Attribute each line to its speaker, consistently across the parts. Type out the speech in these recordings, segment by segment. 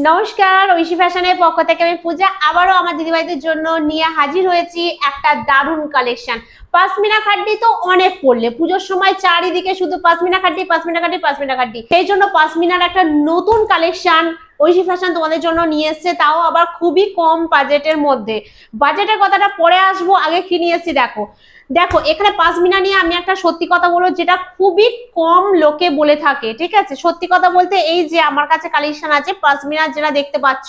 Speaker 1: নমস্কার, ঐশী ফ্যাশনের পক্ষ থেকে আমি পূজা আবারও আমার দিদিভাইদের জন্য নিয়ে হাজির হয়েছি একটা দারুণ কালেকশন। পাশমিনা খাড্ডি তো অনেক পড়লে পুজোর সময় চারিদিকে শুধু পাশমিনা খাড্ডি পাশমিনা খাড্ডি পাশমিনা খাড্ডি, সেই জন্য পাশমিনার একটা নতুন কালেকশন ঐশী ফ্যাশন তোমাদের জন্য নিয়ে এসছে, তাও আবার খুবই কম বাজেটের মধ্যে। বাজেটের কথাটা পরে আসবো, আগে কি নিয়ে এসছি দেখো। দেখো এখানে পাশমিনা নিয়ে আমি একটা সত্যি কথা বলবো, যেটা খুবই কম লোকে বলে থাকে, ঠিক আছে। সত্যি কথা বলতে এই যে আমার কাছে কালেকশন আছে পাশমিনা, যেটা দেখতে পাচ্ছ,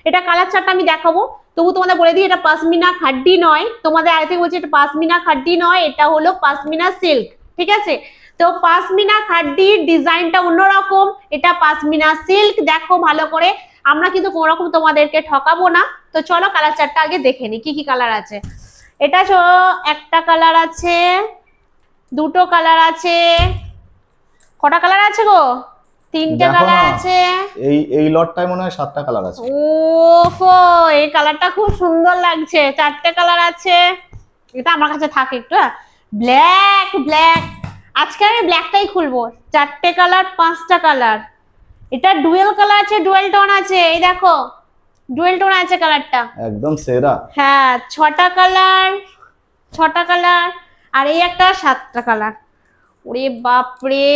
Speaker 1: এটা কালার চারটা আমি দেখাবো। তবু তোমাদের বলে দিই, এটা পাশমিনা খাড্ডি নয়, তোমাদের আগে থেকে বলছি এটা পাশমিনা খাড্ডি নয়, এটা হলো পাশমিনা সিল্ক, ঠিক আছে। তো পাশমিনা খাড্ডির ডিজাইনটা অন্যরকম, এটা পাশমিনা সিল্ক। দেখো ভালো করে, আমরা কিন্তু কোনো রকম তোমাদেরকে ঠকাবো না। তো চলো কালার চারটা আগে দেখে নি কি কি কালার আছে। এটা একটা কালার আছে, দুটো কালার আছে, কটা কালার আছে গো? তিনটে কালার আছে।
Speaker 2: এই লটটায় মনে হয় 7টা কালার আছে।
Speaker 1: ওফো, এই কালারটা খুব সুন্দর লাগছে। চারটে কালার আছে, এটা আমার কাছে থাকে একটু। ব্ল্যাক ব্ল্যাক, আজকে আমি ব্ল্যাকটাই খুলবো। চারটে কালার, 5টা কালার। এটা ডুয়েল কালার আছে, ডুয়েল টোন আছে, এই দেখো ডুয়েল টোন আছে কালারটা,
Speaker 2: একদম সেরা।
Speaker 1: হ্যাঁ 6টা কালার, আর এই একটা 7টা কালার। ওরে বাপরে,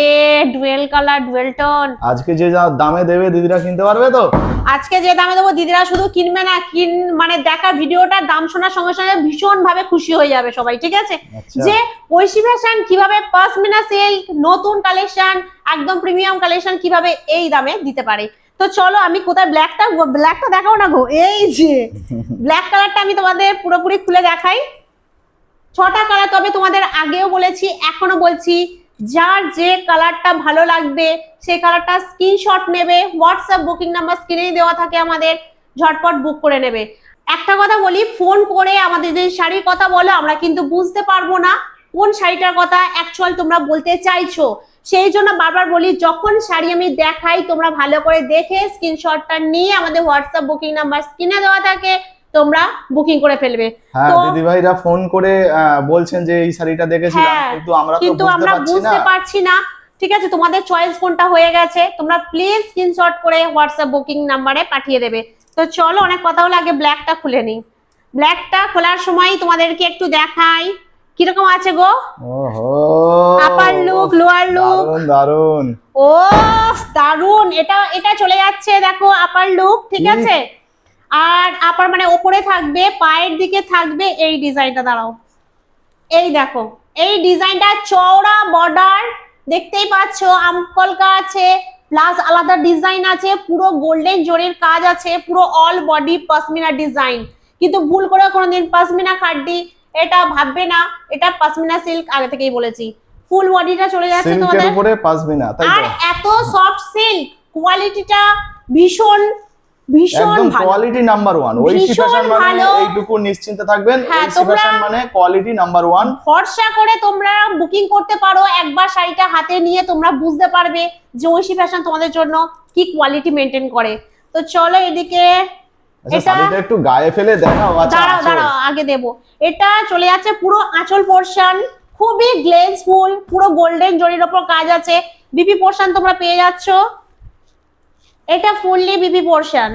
Speaker 1: ডুয়েল কালার, ডুয়েল টোন।
Speaker 2: আজকে যে দামে দেবে দিদিরা কিনতে পারবে তো?
Speaker 1: আজকে যে দামে দেবো দিদিরা শুধু কিনবে না, মানে দেখা ভিডিওটার দাম শোনার সঙ্গে সঙ্গে ভীষণ ভাবে খুশি হয়ে যাবে সবাই, ঠিক আছে। যে ঐশী ফ্যাশন কিভাবে পাশমিনা সিল্ক নতুন কালেকশন, একদম প্রিমিয়াম কালেকশন কিভাবে এই দামে দিতে পারে। তো চলো, আমি কোথায় ব্ল্যাকটা দেখাও না গো, এই যে ব্ল্যাক কালারটা আমি তোমাদের পুরোপুরি খুলে দেখাই। 6টা কালার, তবে তোমাদের আগেও বলেছি এখনো বলছি, যার যে কালারটা ভালো লাগবে সেই কালারটা স্ক্রিনশট নেবে, হোয়াটসঅ্যাপ বুকিং নাম্বার স্ক্রিনে দেওয়া থাকে আমাদের, ঝটপট বুক করে নেবে। একটা কথা বলি, ফোন করে আমাদের যে শাড়ির কথা বলো আমরা কিন্তু বুঝতে পারবো না কোন শাড়িটার কথা অ্যাকচুয়াল তোমরা বলতে চাইছো। সেই জন্য বারবার বলি, যখন শাড়ি আমি দেখাই তোমরা ভালো করে দেখে স্ক্রিনশটটা নিয়ে আমাদের হোয়াটসঅ্যাপ বুকিং নাম্বার স্ক্রিনে দেওয়া থাকে, তোমরা বুকিং করে ফেলবে।
Speaker 2: হ্যাঁ, দিদি ভাইরা ফোন করে বলছেন যে এই শাড়িটা দেখেছিলাম, কিন্তু আমরা
Speaker 1: বুঝতে পারছি না, ঠিক আছে। তোমাদের চয়েস কোনটা হয়ে গেছে তোমরা প্লিজ স্ক্রিনশট করে হোয়াটসঅ্যাপ বুকিং নাম্বারে পাঠিয়ে দেবে। তো চলো, অনেক কথা হলো, আগে ব্ল্যাকটা খুলে নিই। ব্ল্যাকটা খোলার সময় তোমাদেরকে একটু দেখাই কিরকম আছে গো।
Speaker 2: ওহো,
Speaker 1: আপার লুক, লোয়ার লুক,
Speaker 2: দারুন।
Speaker 1: ও দারুন। এটা চলে যাচ্ছে, দেখো আপার লুক, ঠিক আছে। আর আপার মানে ওপরে থাকবে, পায়ের দিকে থাকবে এই ডিজাইনটা। দাঁড়াও, এই দেখো এই ডিজাইনটা, চওড়া বর্ডার দেখতেই পাচ্ছ, আমকলকা আছে, প্লাস আলাদা ডিজাইন আছে, পুরো গোল্ডেন জরির কাজ আছে, পুরো অল বডি পশমিনা ডিজাইন। কিন্তু ভুল করে কোনোদিন পশমিনা খাড্ডি এটা ভাববে না, এটা পশমিনা সিল্ক, আগে থেকেই বলেছি। ফুল বডিটা চলে যাচ্ছে তোমাদের
Speaker 2: উপরে পশমিনা, তাই তো?
Speaker 1: আর এত সফট সিল্ক, কোয়ালিটিটা ভীষণ
Speaker 2: একদম কোয়ালিটি নাম্বার 1। ঐশী ফ্যাশন মানে এইটুকু নিশ্চিন্তে থাকবেন, ঐশী ফ্যাশন মানে কোয়ালিটি নাম্বার 1।
Speaker 1: ভরসা করে তোমরা বুকিং করতে পারো, একবার শাড়িটা হাতে নিয়ে তোমরা বুঝতে পারবে যে ঐশী ফ্যাশন তোমাদের জন্য কি কোয়ালিটি মেইনটেইন করে। তো চলো এদিকে,
Speaker 2: আচ্ছা শাড়িটা একটু গায়ে ফেলে দেখাও। আচ্ছা
Speaker 1: দাঁড়াও আগে দেবো। এটা চলে যাচ্ছে পুরো আঁচল পোরশন, খুবই গ্লেজফুল, পুরো গোল্ডেন জরির উপর কাজ আছে। বিপি পোরশন তোমরা পেয়ে যাচ্ছ, এটা ফুললি বিপি পোরশন।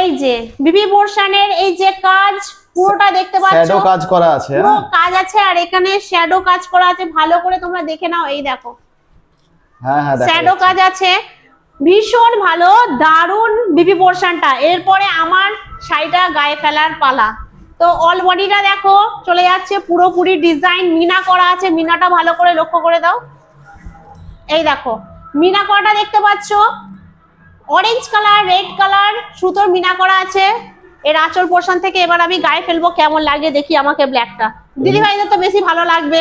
Speaker 1: এই যে বিপি পোরশনের এই যে কাজ পুরোটা দেখতে পাচ্ছ,
Speaker 2: শ্যাডো কাজ করা আছে,
Speaker 1: পুরো কাজ আছে, আর এখানে শ্যাডো কাজ করা আছে, ভালো করে তোমরা দেখে নাও। এই দেখো,
Speaker 2: হ্যাঁ হ্যাঁ,
Speaker 1: শ্যাডো কাজ আছে, ভীষণ ভালো, দারুন বিপি পোরশনটা। এরপরে আমার শাড়িটা গায়ে ফেলার পালা। তো অল বডিটা দেখো চলে যাচ্ছে, পুরোপুরি ডিজাইন মিনা করা আছে, মিনাটা ভালো করে লক্ষ্য করে দাও। এই দেখো মিনা করাটা দেখতে পাচ্ছ, অরেঞ্জ কালার, রেড কালার সুতোর মিনা করা আছে। এর আঁচল পোরশন থেকে এবার আমি গায়ে ফেলবো, কেমন লাগে দেখি আমাকে ব্ল্যাকটা। দিদি ভাইদের তো বেশি ভালো লাগবে,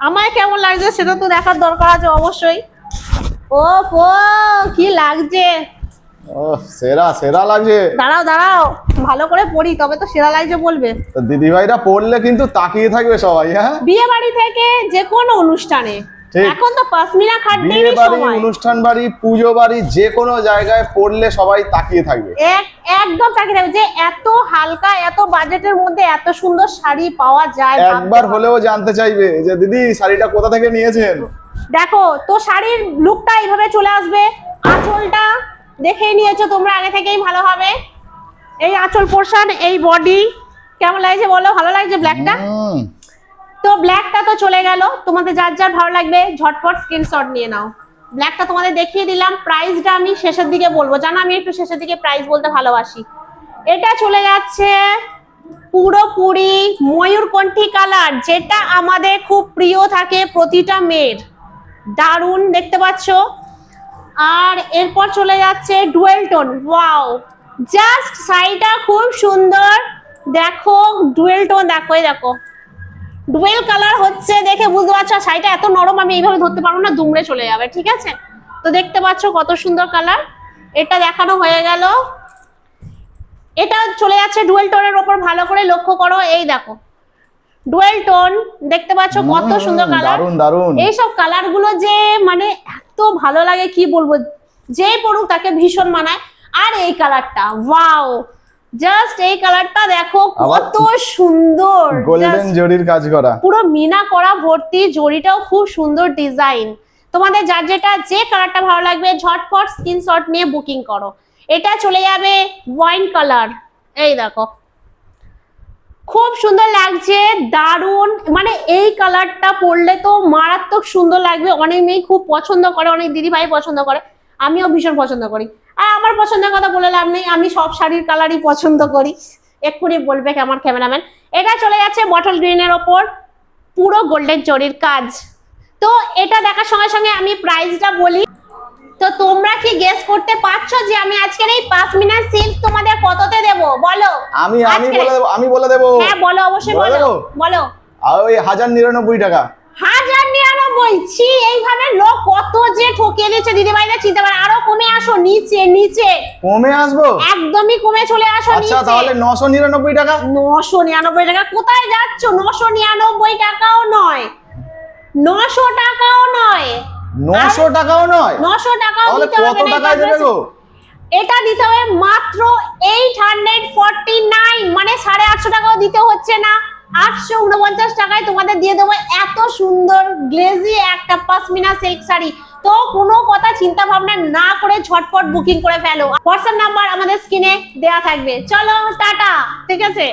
Speaker 1: আমায় কেমন লাগছে সেটা তো দেখার দরকার আছে অবশ্যই। ও কি লাগছে,
Speaker 2: ও সেরা লাগছে।
Speaker 1: দাঁড়াও ভালো করে পড়ি, তবে তো সেরা লাগছে বলবে।
Speaker 2: তো দিদি ভাইরা পড়লে কিন্তু তাকিয়ে থাকবে সবাই। হ্যাঁ,
Speaker 1: বিয়ে বাড়ি থেকে যে কোনো অনুষ্ঠানে, এখন তো পশমিনা খাড্ডির সময়,
Speaker 2: অনুষ্ঠান বাড়ি, পুজো বাড়ি, যে কোনো জায়গায় পড়লে সবাই তাকিয়ে থাকবে,
Speaker 1: একদম তাকিয়ে থাকবে যে এত হালকা, এত বাজেটের মধ্যে এত সুন্দর শাড়ি পাওয়া যায়।
Speaker 2: একবার হলেও জানতে চাইবে যে দিদি শাড়িটা কোথা থেকে নিয়েছেন।
Speaker 1: দেখো তো শাড়ির লুকটা এইভাবে চলে আসবে, আঁচলটা দেখেই নিয়েছো তোমরা আগে থেকেই ভালোভাবে। এই আঁচল পোর্শন, এই বডি কেমন লাগছে বলো? ভালো লাগছে ব্ল্যাকটা? তো ব্ল্যাকটা তো চলে গেল, তোমাদের যার যার ভালো লাগবে ঝটপট স্ক্রিনশট নিয়ে নাও। ব্ল্যাকটা তোমাদের দেখিয়ে দিলাম। প্রাইসটা আমি শেষের দিকে বলবো, জানো আমি একটু শেষের দিকে প্রাইস বলতে ভালোবাসি। এটা চলে যাচ্ছে পুরোপুরি ময়ূরকণ্ঠী কালার, যেটা আমাদের খুব প্রিয় থাকে প্রতিটা মেয়ের। দারুণ দেখতে পাচ্ছো। আর এরপর চলে যাচ্ছে ডুয়েল টোন। ওয়াও, জাস্ট শাড়িটা খুব সুন্দর। দেখো ডুয়েল টোন, দেখো এই দেখো ডুয়েল কালার হচ্ছে, দেখে বুঝতে পারছো। শাড়িটা এত নরম, আমি এইভাবে ধরতে পারবো না, দুমড়ে চলে যাবে, ঠিক আছে? তো দেখতে পাচ্ছ কত সুন্দর কালার। এটা দেখানো হয়ে গেল। এটা চলে যাচ্ছে ডুয়েল টোনের ওপর, ভালো করে লক্ষ্য করো, এই দেখো ডুয়েল টোন, দেখতে পাচ্ছ কত সুন্দর কালার।
Speaker 2: দারুন দারুন।
Speaker 1: এইসব কালার গুলো যে মানে এত ভালো লাগে কি বলবো, যে পড়ুক তাকে ভীষণ মানায়। আর এই কালারটা ওয়াও, জাস্ট এই কালারটা দেখো কত সুন্দর,
Speaker 2: গোল্ডেন জরির কাজ করা,
Speaker 1: পুরো মিনা করা ভর্তি, জরিটাও খুব সুন্দর ডিজাইন। তোমাদের যার যেটা যে কালারটা ভালো লাগবে ঝটপট স্ক্রিনশট নিয়ে বুকিং করো। এটা চলে যাবে ওয়াইন কালার, এই দেখো খুব সুন্দর লাগছে, দারুন। মানে এই কালারটা পরলে তো মারাত্মক সুন্দর লাগবে। অনেক মেয়ে খুব পছন্দ করে, অনেক দিদি ভাই পছন্দ করে, আমিও ভীষণ পছন্দ করি। আর আমার পছন্দের কথা বলে লাভ নেই, আমি সব শাড়ির কালারই পছন্দ করি, এক্ষুনি বলবে আমার ক্যামেরাম্যান। এটা চলে যাচ্ছে বটল গ্রিনের ওপর, পুরো গোল্ডেন জরির কাজ। তো এটা দেখার সঙ্গে সঙ্গে আমি প্রাইসটা বলি। তো তোমরা কি গেস করতে পারছো যে আমি আজকের এই পাশমিনা সিল্ক তোমাদের কততে দেব বলো?
Speaker 2: আমি বলে দেব।
Speaker 1: হ্যাঁ বলো, অবশ্যই বলো, বলো।
Speaker 2: ওই 1099 টাকা।
Speaker 1: 1099? ছি, এইভাবে লোক কত যে ঠকিয়ে দিচ্ছে দিদি ভাইরা, চিন্তা করে। আরো কমে আসো, নিচে নিচে
Speaker 2: কমে আসবো,
Speaker 1: একদমই কমে চলে আসো নিচে।
Speaker 2: আচ্ছা তাহলে 999 টাকা।
Speaker 1: 999 টাকা? কোথায় যাচ্ছ? 999 টাকাও নয়, 900 টাকাও নয়,
Speaker 2: 900 টাকাও নয়,
Speaker 1: 900 টাকাও
Speaker 2: তাহলে
Speaker 1: দিতে হবে
Speaker 2: কত
Speaker 1: না।
Speaker 2: টাকায় দেবে গো?
Speaker 1: এটা দিতে হবে মাত্র 849, মানে 850 টাকাও দিতে হচ্ছে না, 849 টাকায় তোমাদের দিয়ে দেবো এত সুন্দর গ্লেজি একটা পাশমিনা সিল্ক শাড়ি। তো কোনো কথা চিন্তা ভাবনা না করে ঝটপট বুকিং করে ফেলো। হোয়াটসঅ্যাপ নাম্বার আমাদের স্ক্রিনে দেয়া থাকবে। চলো টাটা, ঠিক আছে।